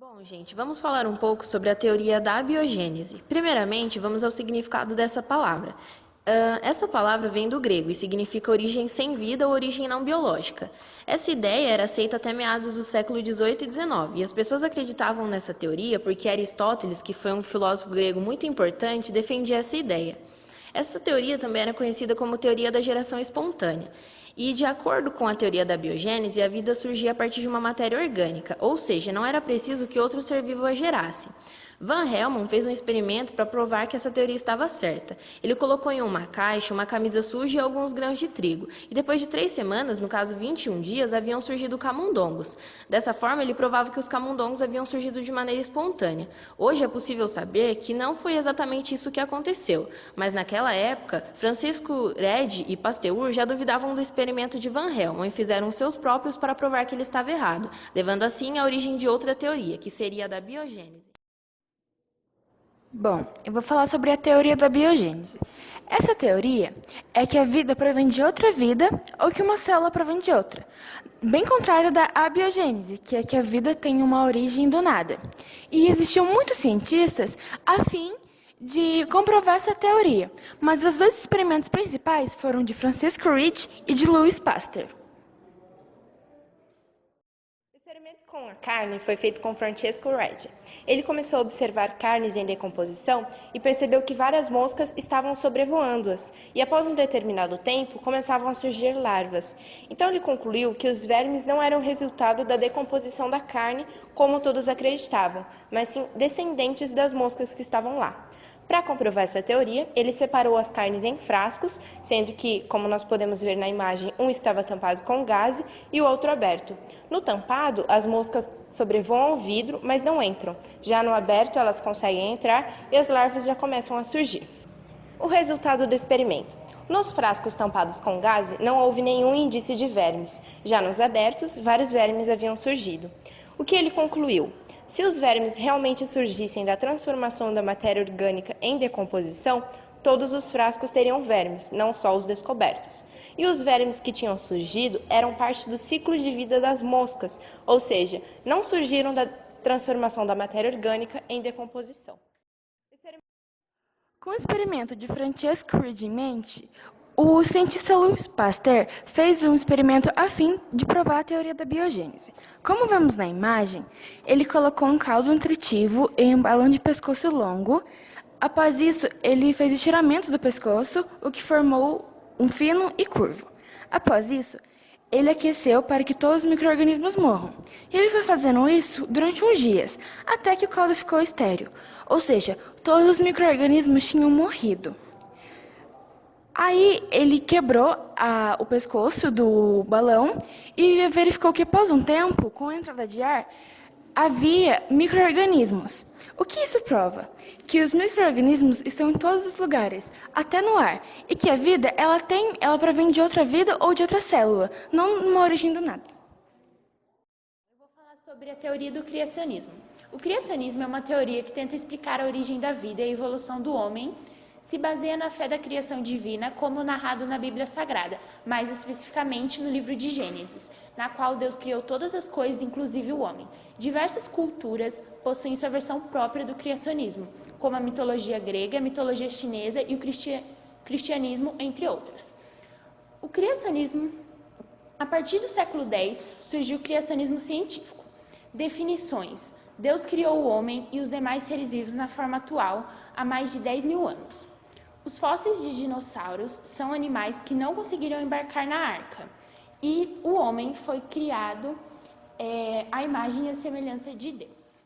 Bom, gente, vamos falar um pouco sobre a teoria da abiogênese. Primeiramente, vamos ao significado dessa palavra. Essa palavra vem do grego e significa origem sem vida ou origem não biológica. Essa ideia era aceita até meados do século XVIII e XIX, e as pessoas acreditavam nessa teoria porque Aristóteles, que foi um filósofo grego muito importante, defendia essa ideia. Essa teoria também era conhecida como teoria da geração espontânea. E, de acordo com a teoria da biogênese, a vida surgia a partir de uma matéria orgânica, ou seja, não era preciso que outro ser vivo a gerasse. Van Helmont fez um experimento para provar que essa teoria estava certa. Ele colocou em uma caixa uma camisa suja e alguns grãos de trigo, e depois de 3 semanas, no caso 21 dias, haviam surgido camundongos. Dessa forma, ele provava que os camundongos haviam surgido de maneira espontânea. Hoje é possível saber que não foi exatamente isso que aconteceu, mas naquela época, Francisco Redi e Pasteur já duvidavam do experimento de Van Helmont e fizeram seus próprios para provar que ele estava errado, levando assim à origem de outra teoria, que seria a da biogênese. Bom, eu vou falar sobre a teoria da biogênese. Essa teoria é que a vida provém de outra vida ou que uma célula provém de outra. Bem contrário da abiogênese, que é que a vida tem uma origem do nada. E existiam muitos cientistas a fim de comprovar essa teoria, mas os dois experimentos principais foram de Francisco Ricci e de Louis Pasteur. O experimento com a carne foi feito com Francesco Redi. Ele começou a observar carnes em decomposição e percebeu que várias moscas estavam sobrevoando-as, e após um determinado tempo começavam a surgir larvas. Então ele concluiu que os vermes não eram resultado da decomposição da carne, como todos acreditavam, mas sim descendentes das moscas que estavam lá. Para comprovar essa teoria, ele separou as carnes em frascos, sendo que, como nós podemos ver na imagem, um estava tampado com gaze e o outro aberto. No tampado, as moscas sobrevoam o vidro, mas não entram. Já no aberto, elas conseguem entrar e as larvas já começam a surgir. O resultado do experimento. Nos frascos tampados com gaze, não houve nenhum indício de vermes. Já nos abertos, vários vermes haviam surgido. O que ele concluiu? Se os vermes realmente surgissem da transformação da matéria orgânica em decomposição, todos os frascos teriam vermes, não só os descobertos. E os vermes que tinham surgido eram parte do ciclo de vida das moscas, ou seja, não surgiram da transformação da matéria orgânica em decomposição. Com o experimento de Francesco Ricci em mente, o cientista Louis Pasteur fez um experimento a fim de provar a teoria da biogênese. Como vemos na imagem, ele colocou um caldo nutritivo em um balão de pescoço longo. Após isso, ele fez o estiramento do pescoço, o que formou um fino e curvo. Após isso, ele aqueceu para que todos os micro-organismos morram. E ele foi fazendo isso durante uns dias, até que o caldo ficou estéril. Ou seja, todos os micro-organismos tinham morrido. Aí ele quebrou o pescoço do balão e verificou que após um tempo, com a entrada de ar, havia micro-organismos. O que isso prova? Que os micro-organismos estão em todos os lugares, até no ar, e que a vida ela provém de outra vida ou de outra célula, não uma origem do nada. Eu vou falar sobre a teoria do criacionismo. O criacionismo é uma teoria que tenta explicar a origem da vida e a evolução do homem, se baseia na fé da criação divina, como narrado na Bíblia Sagrada, mais especificamente no livro de Gênesis, na qual Deus criou todas as coisas, inclusive o homem. Diversas culturas possuem sua versão própria do criacionismo, como a mitologia grega, a mitologia chinesa e o cristianismo, entre outras. O criacionismo, a partir do século X, surgiu o criacionismo científico. Definições: Deus criou o homem e os demais seres vivos na forma atual há mais de 10 mil anos. Os fósseis de dinossauros são animais que não conseguiram embarcar na arca. E o homem foi criado à imagem e à semelhança de Deus.